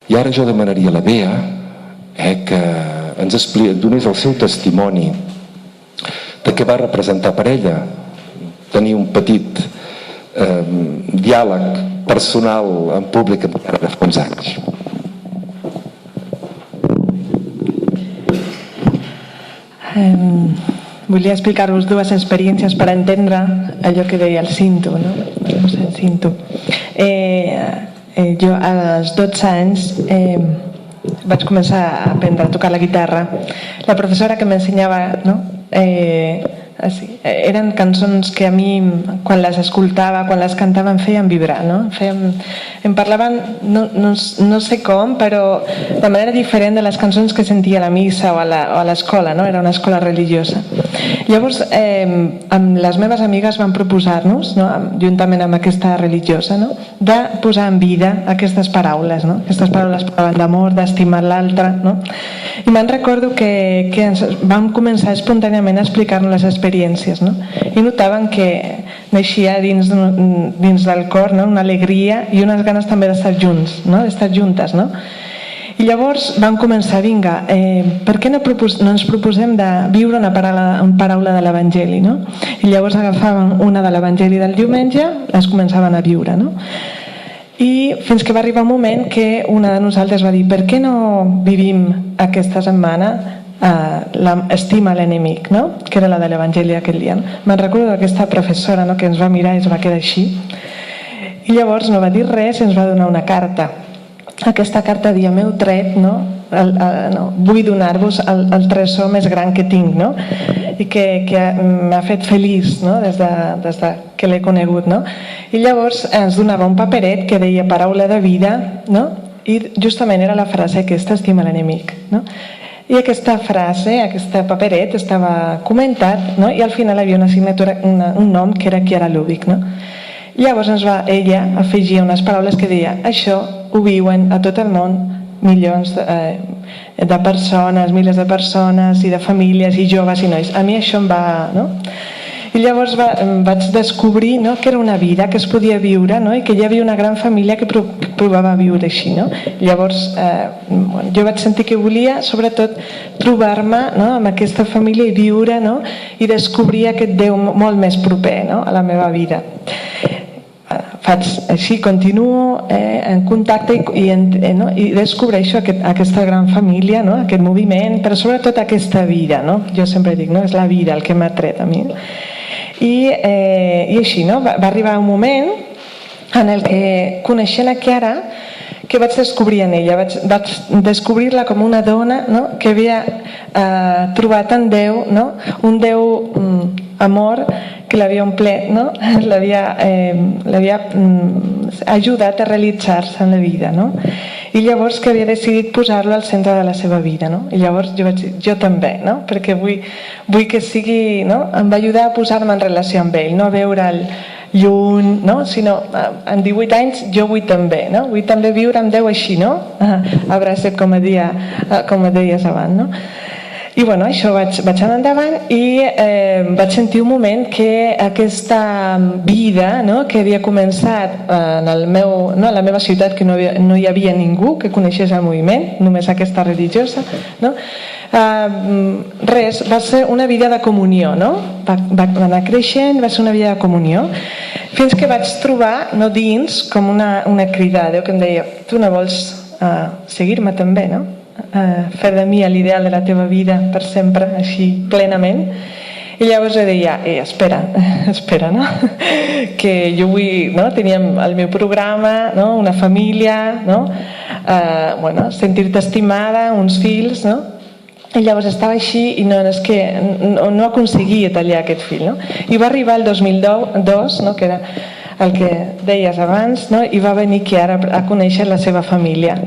I ara jo demanaria a la Bea que ens donés el seu testimoni de què va representar per ella tenir un petit diàleg personal en públic amb ara de fa uns anys. Volia explicar-vos dues experiències per entendre allò que deia el cinto, no? El cinto. Jo als 12 anys vaig començar a aprendre a tocar la guitarra. La professora que m'ensenyava, no? Eren cançons que a mi, quan les escoltava, quan les cantava, em feien vibrar, no? Em parlaven, no sé com, però de manera diferent de les cançons que sentia a la missa o a l'escola, no? Era una escola religiosa. Llavors, amb les meves amigues van proposar-nos, no? Juntament amb aquesta religiosa, no? De posar en vida aquestes paraules, no? Aquestes paraules parlaven d'amor, d'estimar l'altre, no? I me'n recordo que vam començar espontàniament a explicar-nos les experiències, no? I notaven que naixia dins del cor, no? Una alegria i unes ganes també d'estar junts, no? D'estar juntes, no? I llavors vam començar, vinga, per què no ens proposem de viure una paraula de l'Evangeli, no? I llavors agafaven una de l'Evangeli del diumenge, les començaven a viure, no? I fins que va arribar un moment que una de nosaltres va dir, per què no vivim aquesta setmana l'estima a l'enemic, no? Que era la de l'Evangeli aquell dia. Me'n recordo d'aquesta professora, no? Que ens va mirar i es va quedar així. I llavors no va dir res i ens va donar una carta. Aquesta carta dia meu tret, no? Vull donar-vos el tresor més gran que tinc, no? I que m'ha fet feliç, no? Des que l'he conegut, no? I llavors ens donava un paperet que deia paraula de vida, no? I justament era la frase aquesta, estima l'enemic, no? I aquesta frase, aquest paperet estava comentat, no? I al final hi havia una signatura, un nom que era Chiara Lubick, no? Llavors ella afegia unes paraules que deia, això ho viuen a tot el món milions de persones, milers de persones i de famílies i joves i nois. A mi això em va... No? I llavors vaig descobrir, no? Que era una vida que es podia viure, no? I que hi havia una gran família que provava viure així, no? Llavors jo vaig sentir que volia sobretot trobar-me, no? Amb aquesta família i viure, no? I descobrir aquest Déu molt més proper, no? A la meva vida. Faig així, continuo en contacte i descobreixo aquesta gran família, no? Aquest moviment, però sobretot aquesta vida, no? Jo sempre dic, no? És la vida el que m'ha tret a mi. I així, no? Va arribar un moment en el que, coneixent a Chiara, que vaig descobrir en ella, vaig descobrir-la com una dona, no? Que havia trobat en Déu, no? Un Déu amor que l'havia omplert, no? L'havia ajudat a realitzar-se en la vida, no? I llavors que havia decidit posar-lo al centre de la seva vida, no? I llavors jo vaig dir, jo també, no? Perquè vull que sigui, no? Em va ajudar a posar-me en relació amb ell, no a veure'l lluny, no? Sinó en 18 anys jo vull també, no? Vull també viure amb Déu així, no? Abraça't, com deies abans, no? I bueno, això vaig anar endavant i vaig sentir un moment que aquesta vida, no? Que havia començat a la meva ciutat, que no hi havia ningú que coneixés el moviment, només aquesta religiosa, no? Va ser una vida de comunió, no? Va anar creixent, va ser una vida de comunió, fins que vaig trobar, no dins, com una crida a Déu que em deia, tu no vols seguir-me també, no? Fer de mi l'ideal de la teva vida per sempre, així plenament. I llavors jo deia, espera, no? Que jo vull, no? Teníem el meu programa, no? Una família, no? Sentir-te estimada, uns fills, no? I llavors estava així i no aconseguia tallar aquest fil, no? I va arribar el 2002, no? Que era el que deies abans, no? I va venir Chiara a conèixer la seva família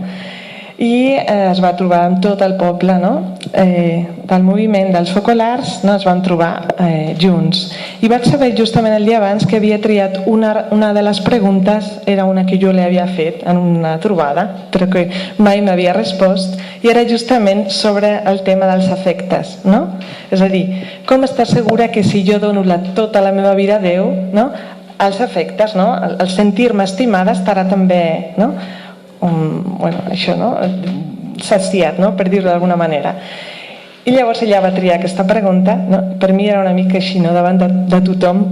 i es va trobar amb tot el poble, no? Del moviment dels focolars, no? Es van trobar junts i vaig saber justament el dia abans que havia triat una de les preguntes, era una que jo li havia fet en una trobada però que mai m'havia respost, i era justament sobre el tema dels afectes, no? És a dir, com estar segura que si jo dono tota la meva vida a Déu, no? Els afectes, no? El sentir-me estimada estarà també, no? això, no? Saciat, no? Per dir-ho d'alguna manera. I llavors ella va triar aquesta pregunta, no? Per mi era una mica així, no? Davant de tothom,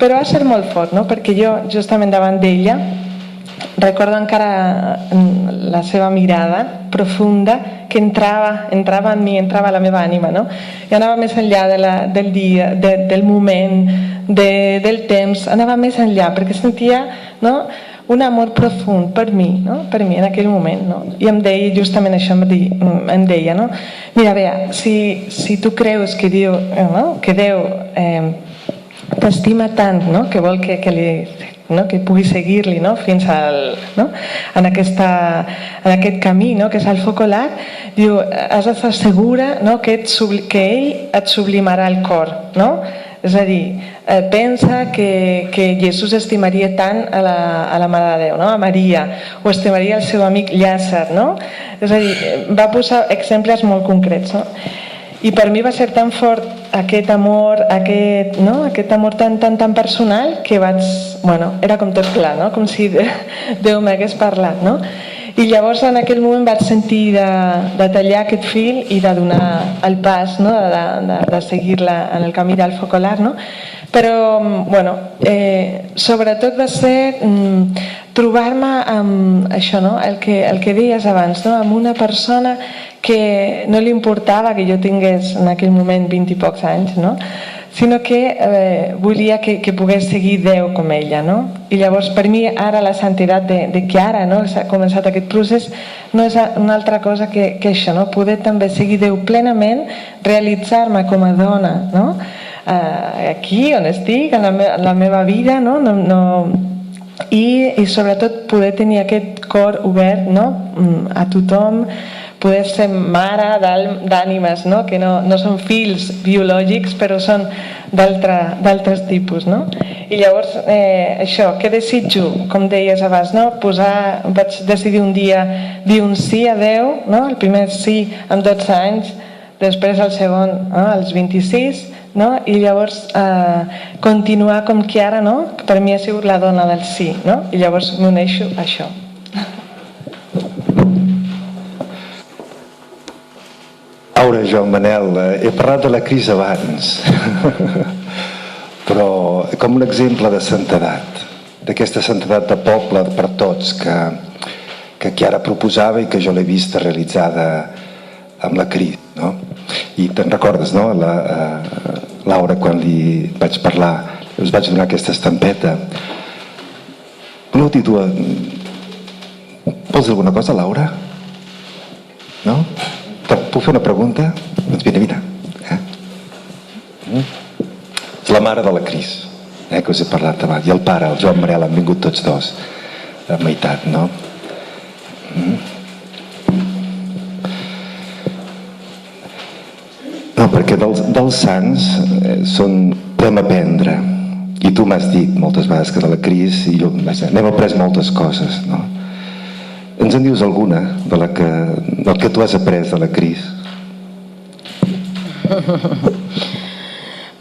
però va ser molt fort, no? Perquè jo justament davant d'ella recordo encara la seva mirada profunda que entrava en mi, entrava a la meva ànima, no? I anava més enllà del dia, del moment, del temps, anava més enllà perquè sentia, no? Un amor profund per mi, no? Per mi en aquell moment, no? I em deia justament això, em deia, no? Mira, Bea, si tu creus que Déu, no? Que Déu t'estima tant, no? Que vol que pugui seguir-li, no? Fins no? En aquest camí, no? Que és el focolar, diu, has d'estar segura, no? Que ell et sublimarà el cor, no? És a dir, pensa que Jesús estimaria tant a la Mare de Déu, no? A Maria, o estimaria el seu amic Llàzer, no? És a dir, va posar exemples molt concrets, no? I per mi va ser tan fort aquest amor, aquest amor tan personal que era com tot clar, no? Com si Déu m'hagués parlat, no? I llavors en aquell moment vaig sentir de tallar aquest fil i de donar el pas, no? De seguir-la en el camí del focolar, no? Però sobretot va ser trobar-me amb això, no? El que deies abans, no? Amb una persona que no li importava que jo tingués en aquell moment 20 i pocs anys, no? Sinó que volia que pogués seguir Déu com ella, no? I llavors per mi ara la santietat de que ara, no? S'ha començat aquest procés, no és una altra cosa que això, no? Poder també seguir Déu plenament, realitzar-me com a dona, no? Aquí on estic, en la meva vida, no? I sobretot poder tenir aquest cor obert, no? A tothom, poder ser mare d'ànimes, no? Que no són fills biològics, però són d'altres tipus, no? I llavors, això, què desitjo? Com deies abans, no? Vaig decidir un dia dir un sí a Déu, no? El primer sí amb 12 anys, després el segon als 26, no? I llavors continuar com que ara, no? Per mi ha sigut la dona del sí, no? I llavors m'uneixo a això. Laura, Joan Manel, he parlat de la Cris abans, però com un exemple de santedat, d'aquesta santedat de poble per tots que Chiara proposava i que jo l'he vista realitzada amb la Cris, no? I te'n recordes, no? Laura, quan li vaig parlar, us vaig donar aquesta estampeta. Voleu dir tu? Vols dir alguna cosa, Laura? No? Puc fer una pregunta? Doncs vine. És la mare de la Cris, que us he parlat abans, i el pare, el Joan Manel, han vingut tots dos a meitat, no? No, perquè dels sants podem aprendre, i tu m'has dit moltes vegades que de la Cris i jo n'hem après moltes coses, no? Ens en dius alguna del que tu has après de la Cris?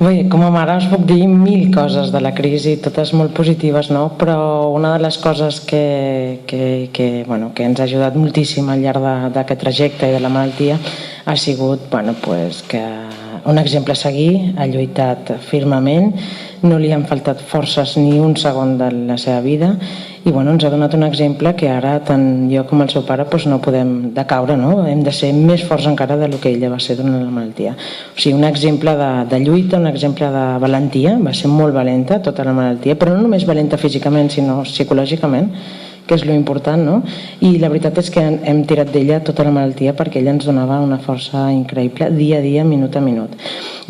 Bé, com a mare us puc dir 1000 coses de la Cris i totes molt positives, no? Però una de les coses que ens ha ajudat moltíssim al llarg d'aquest trajecte i de la malaltia ha sigut que un exemple a seguir, ha lluitat firmement, no li han faltat forces ni un segon de la seva vida i ens ha donat un exemple que ara tant jo com el seu pare no podem decaure, no? Hem de ser més forts encara del que ella va ser durant la malaltia. O sigui, un exemple de lluita, un exemple de valentia, va ser molt valenta tota la malaltia, però no només valenta físicament sinó psicològicament, que és lo important, no? I la veritat és que hem tirat d'ella tota la malaltia perquè ella ens donava una força increïble dia a dia, minut a minut.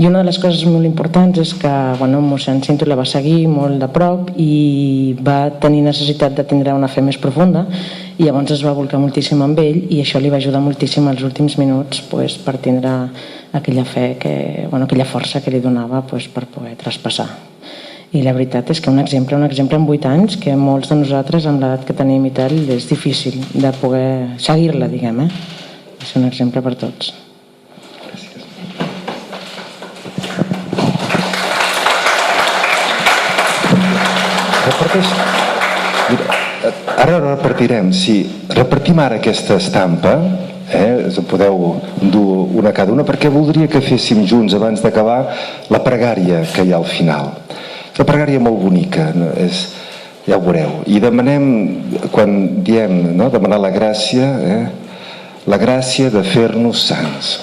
I una de les coses molt importants és que mossèn Cinto la va seguir molt de prop i va tenir necessitat de tindre una fe més profunda i llavors es va volcar moltíssim amb ell i això li va ajudar moltíssim als últims minuts per tindre aquella fe, aquella força que li donava per poder traspassar. I la veritat és que un exemple en 8 anys, que molts de nosaltres amb l'edat que tenim i tal, és difícil de poder seguir-la, diguem, és un exemple per tots. Gràcies. Mira, Ara repartirem, sí, repartim ara aquesta estampa, us en podeu endur una cada una, perquè voldria que féssim junts, abans d'acabar, la pregària que hi ha al final. És una pregària molt bonica, no? Ja ho veureu. I demanem, quan diem, no? Demanar la gràcia de fer-nos sants.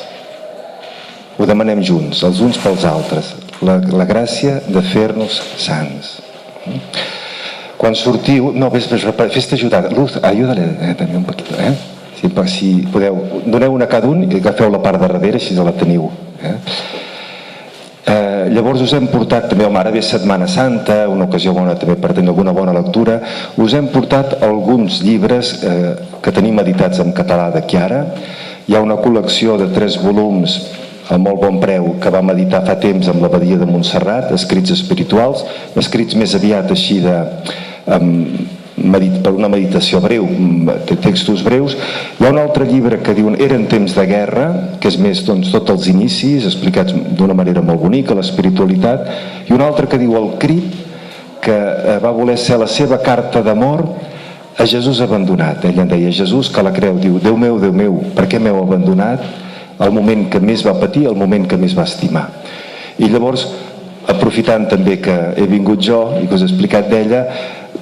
Ho demanem junts, els uns pels altres. La gràcia de fer-nos sants. Quan sortiu... No, fes-te ajudar. Luz, ajuda-li també un poquito, Si podeu, doneu una a cada un i agafeu la part de darrere, així la teniu. Llavors us hem portat també, ara ve Setmana Santa, una ocasió bona també per tenir alguna bona lectura, us hem portat alguns llibres que tenim editats en català de Chiara. Hi ha una col·lecció de 3 volums a molt bon preu que vam editar fa temps amb l'Abadia de Montserrat, escrits espirituals, escrits més aviat així per una meditació breu, textos breus. Hi ha un altre llibre que diuen Eren temps de guerra, que és més tots els inicis explicats d'una manera molt bonica, l'espiritualitat, i un altre que diu El crit, que va voler ser la seva carta d'amor a Jesús abandonat. Ell en deia Jesús, que la creu, diu Déu meu, per què m'heu abandonat el moment que més va patir, el moment que més va estimar. I llavors, aprofitant també que he vingut jo i que us he explicat d'ella,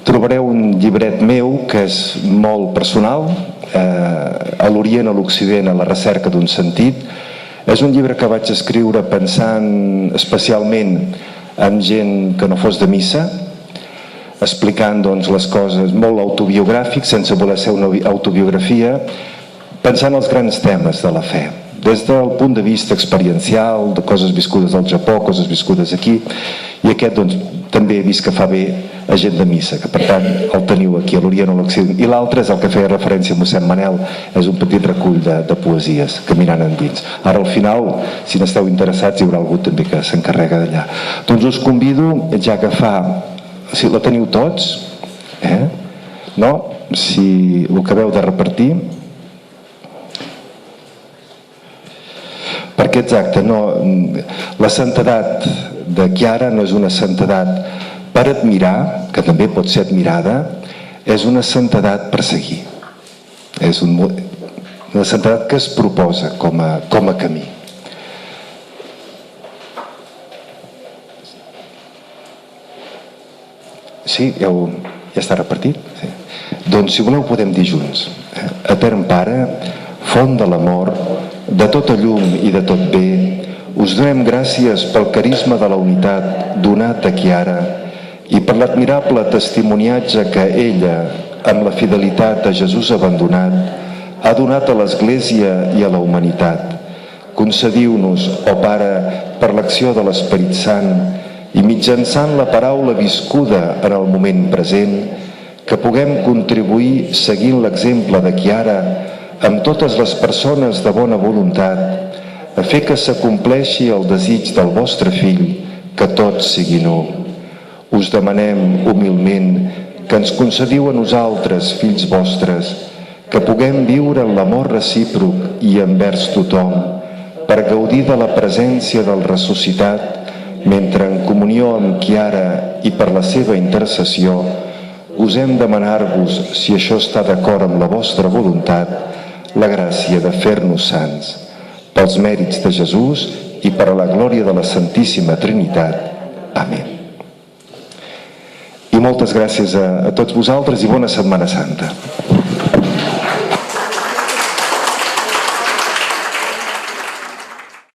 trobareu un llibret meu que és molt personal, a l'Orient, a l'Occident, a la recerca d'un sentit. És un llibre que vaig escriure pensant especialment en gent que no fos de missa, explicant les coses, molt autobiogràfic, sense voler ser una autobiografia, pensant els grans temes de la fe, des del punt de vista experiencial, de coses viscudes al Japó, coses viscudes aquí, i aquest també he vist que fa bé a gent de missa, que per tant el teniu aquí a l'Orient o a l'Occident. I l'altre és el que feia referència a mossèn Manel, és un petit recull de poesies caminant endins. Ara al final, si n'esteu interessats, hi haurà algú també que s'encarrega d'allà. Doncs us convido ja a agafar, si la teniu tots, no? Si ho acabeu de repartir, perquè exacte, la santedat de Chiara no és una santedat per admirar, que també pot ser admirada, és una santedat per seguir. És una santedat que es proposa com a camí. Sí? Ja està repartit? Sí. Doncs si voleu podem dir junts. Etern Pare, font de l'amor, de tota llum i de tot bé, us donem gràcies pel carisma de la unitat donat a Chiara i per l'admirable testimoniatge que ella, amb la fidelitat a Jesús abandonat, ha donat a l'Església i a la humanitat. Concediu-nos, ó Pare, per l'acció de l'Esperit Sant i mitjançant la paraula viscuda en el moment present, que puguem contribuir seguint l'exemple de Chiara amb totes les persones de bona voluntat a fer que s'acompleixi el desig del vostre fill, que tot sigui nu. Us demanem humilment que ens concediu a nosaltres, fills vostres, que puguem viure en l'amor recíproc i envers tothom, per gaudir de la presència del ressuscitat, mentre en comunió amb Chiara i per la seva intercessió, usem demanar-vos, si això està d'acord amb la vostra voluntat, la gràcia de fer-nos sants, pels mèrits de Jesús i per a la glòria de la Santíssima Trinitat. Amén. I moltes gràcies a tots vosaltres i bona Setmana Santa.